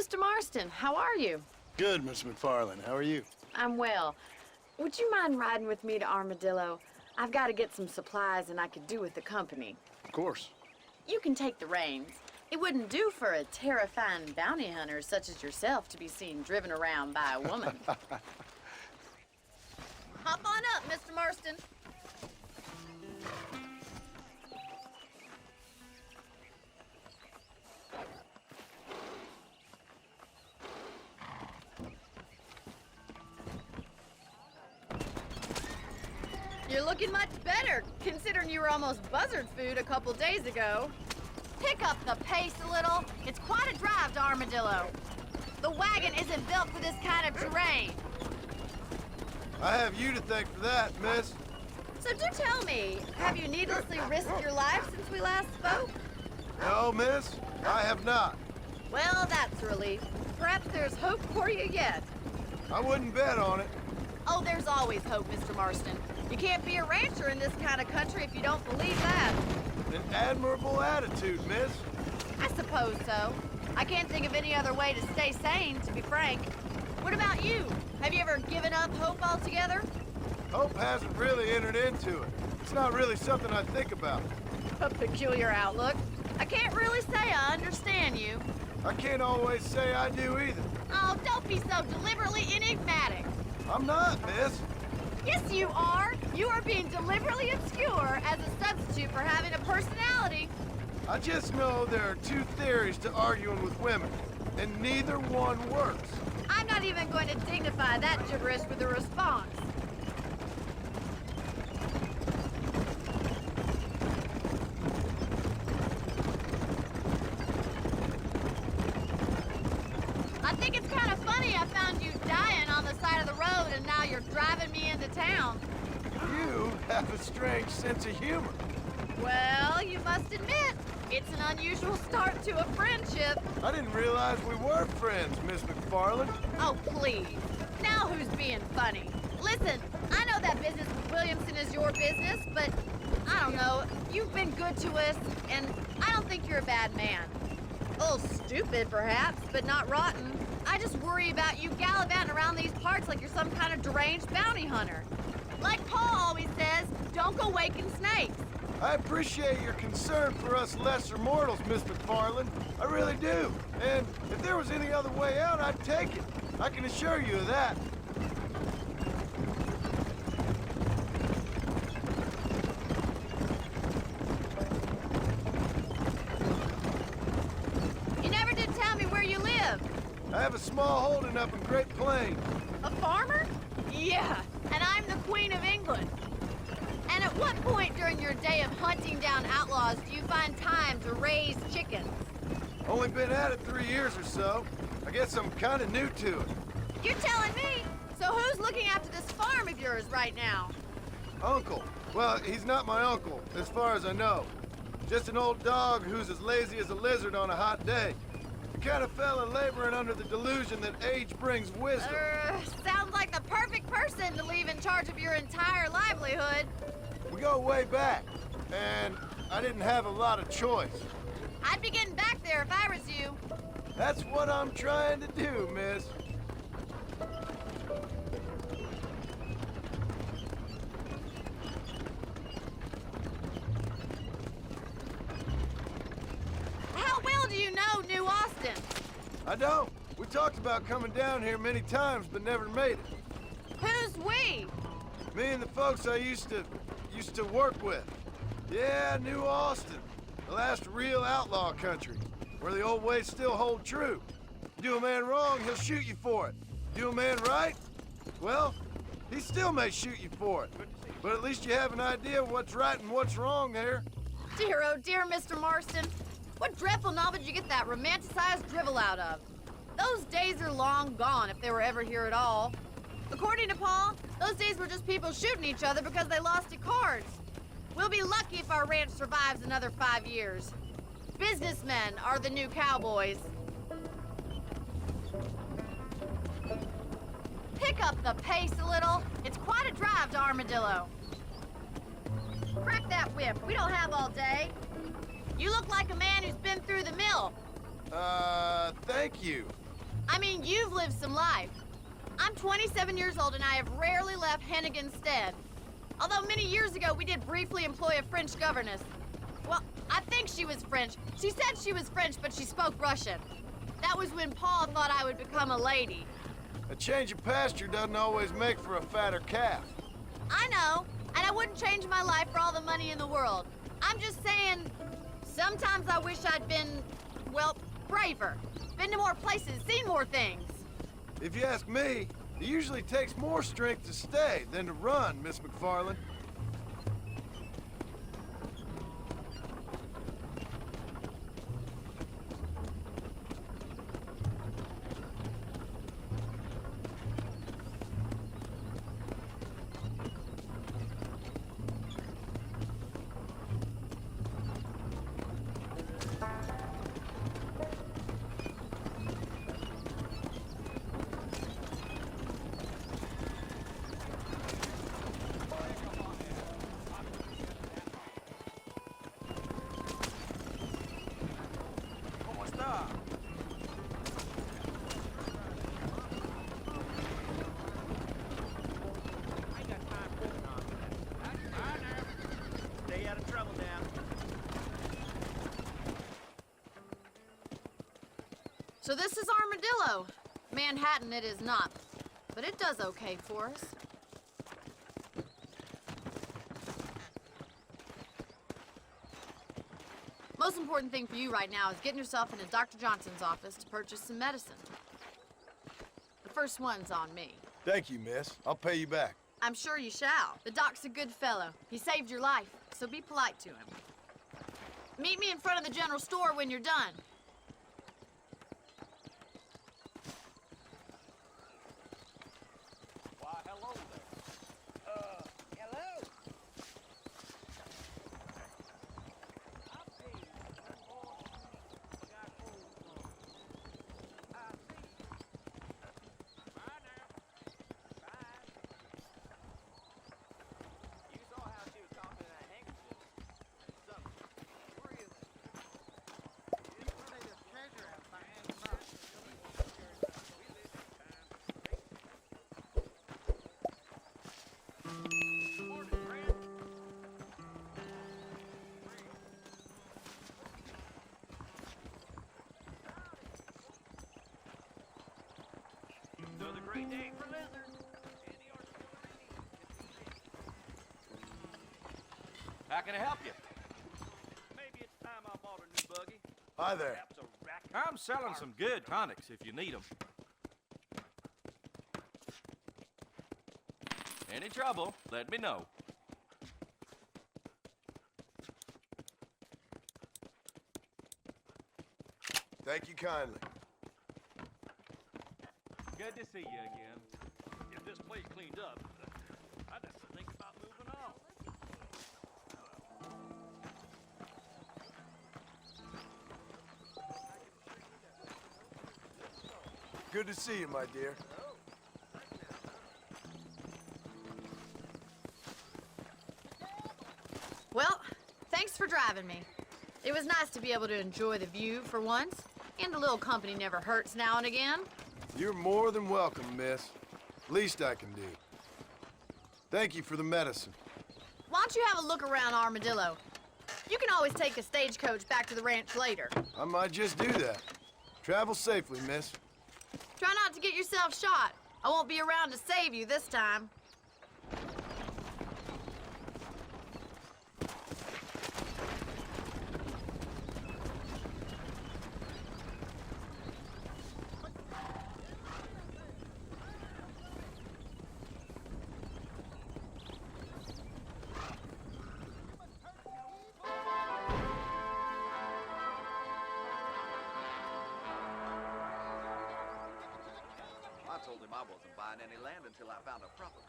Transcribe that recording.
Mr. Marston, how are you? Good, Miss McFarland. How are you? I'm well. Would you mind riding with me to Armadillo? I've got to get some supplies and I could do with the company. Of course. You can take the reins. It wouldn't do for a terrifying bounty hunter such as yourself to be seen driven around by a woman. Hop on up, Mr. Marston. You're looking much better, considering you were almost buzzard food a couple days ago. Pick up the pace a little. It's quite a drive to Armadillo. The wagon isn't built for this kind of terrain. I have you to thank for that, miss. So do tell me, have you needlessly risked your life since we last spoke? No, miss, I have not. Well, that's a relief. Perhaps there's hope for you yet. I wouldn't bet on it. Oh, there's always hope, Mr. Marston. You can't be a rancher in this kind of country if you don't believe that. An admirable attitude, miss. I suppose so. I can't think of any other way to stay sane, to be frank. What about you? Have you ever given up hope altogether? Hope hasn't really entered into it. It's not really something I think about. A peculiar outlook. I can't really say I understand you. I can't always say I do either. Oh, don't be so deliberately enigmatic. I'm not, miss. Yes, you are. You are being deliberately obscure as a substitute for having a personality. I just know there are two theories to arguing with women, and neither one works. I'm not even going to dignify that gibberish with a response. I think it's kind of funny I found you dying on the side of the road and now you're driving me into town. You have a strange sense of humor. Well, you must admit, it's an unusual start to a friendship. I didn't realize we were friends, Miss McFarland. Oh, please. Now who's being funny? Listen, I know that business with Williamson is your business, but I don't know. You've been good to us, and I don't think you're a bad man. A little stupid, perhaps, but not rotten. I just worry about you gallivanting around these parts like you're some kind of deranged bounty hunter. Like Paul always says, don't go waking snakes. I appreciate your concern for us lesser mortals, Miss McFarland. I really do. And if there was any other way out, I'd take it. I can assure you of that. You never did tell me where you live. I have a small holding up in Great Plains. A farmer? Yeah, and I'm the Queen of England. And at what point during your day of hunting down outlaws do you find time to raise chickens? Only been at it 3 years or so. I guess I'm kind of new to it. You're telling me? So who's looking after this farm of yours right now? Uncle. Well, he's not my uncle, as far as I know. Just an old dog who's as lazy as a lizard on a hot day. The kind of fella laboring under the delusion that age brings wisdom. Sounds like the perfect person to leave in charge of your entire livelihood. We go way back, and I didn't have a lot of choice. I'd be getting back there if I was you. That's what I'm trying to do, miss. How well do you know New Austin? I don't. We talked about coming down here many times, but never made it. Who's we? Me and the folks I used to work with. Yeah, New Austin. The last real outlaw country, where the old ways still hold true. Do a man wrong, he'll shoot you for it. Do a man right? Well, he still may shoot you for it. But at least you have an idea of what's right and what's wrong there. Dear, oh dear, Mr. Marston. What dreadful novel did you get that romanticized drivel out of? Those days are long gone, if they were ever here at all. According to Paul, those days were just people shooting each other because they lost at cards. We'll be lucky if our ranch survives another 5 years. Businessmen are the new cowboys. Pick up the pace a little. It's quite a drive to Armadillo. Crack that whip. We don't have all day. You look like a man who's been through the mill. Thank you. I mean, you've lived some life. I'm 27 years old and I have rarely left Hennigan's stead. Although many years ago we did briefly employ a French governess. Well, I think she was French. She said she was French, but she spoke Russian. That was when Paul thought I would become a lady. A change of pasture doesn't always make for a fatter calf. I know, and I wouldn't change my life for all the money in the world. I'm just saying, sometimes I wish I'd been, well, braver. Been to more places, seen more things. If you ask me, it usually takes more strength to stay than to run, Miss McFarland. So this is Armadillo. Manhattan it is not, but it does okay for us. Most important thing for you right now is getting yourself into Dr. Johnson's office to purchase some medicine. The first one's on me. Thank you, miss. I'll pay you back. I'm sure you shall. The doc's a good fellow. He saved your life, so be polite to him. Meet me in front of the general store when you're done. Another great day for leather. How can I help you? Maybe it's time I bought a new buggy. Hi there. I'm selling some good tonics if you need them. Any trouble, let me know. Thank you kindly. Good to see you again. If this place cleaned up, I'd have to think about moving on. Good to see you, my dear. Well, thanks for driving me. It was nice to be able to enjoy the view for once, and a little company never hurts now and again. You're more than welcome, miss. Least I can do. Thank you for the medicine. Why don't you have a look around Armadillo? You can always take a stagecoach back to the ranch later. I might just do that. Travel safely, miss. Try not to get yourself shot. I won't be around to save you this time. I told him I wasn't buying any land until I found a proper